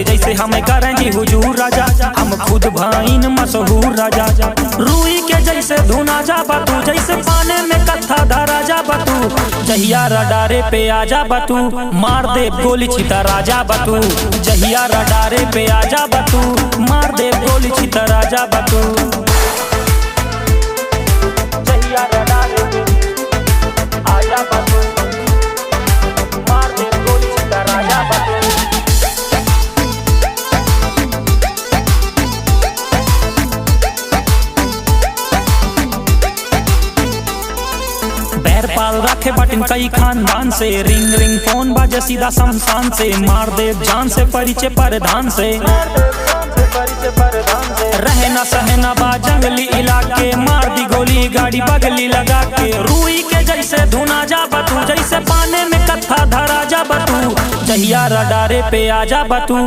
तोरे जैसे हमें करेंगे हुजूर राजा, हम खुद भाईन मशहूर राजा। रूई के जैसे धुना जा बतू, जैसे पाने में कत्था धरा जा बतू, जहिया रडारे पे आजा बतू, मार दे गोली छिता राजा बतू, जहिया रडारे पे आजा बतू, मार दे गोली छिता राजा बतू, जहिया रडारे पे आजा बतू, मार दे गोली छिता राजा बतू। बैर पाल रखे बटन कई खानदान से, रिंग रिंग फोन बाजे सीधा शमशान से, मार दे जान से परिचय परधान से, रहना सहना बा जंगली इलाके, मार दी गोली गाड़ी बगली लगा के, रूई के जैसे धुना जा बतू, जैसे पाने में कत्था धरा जा बतू, जहिया रडारे पे आजा बतू।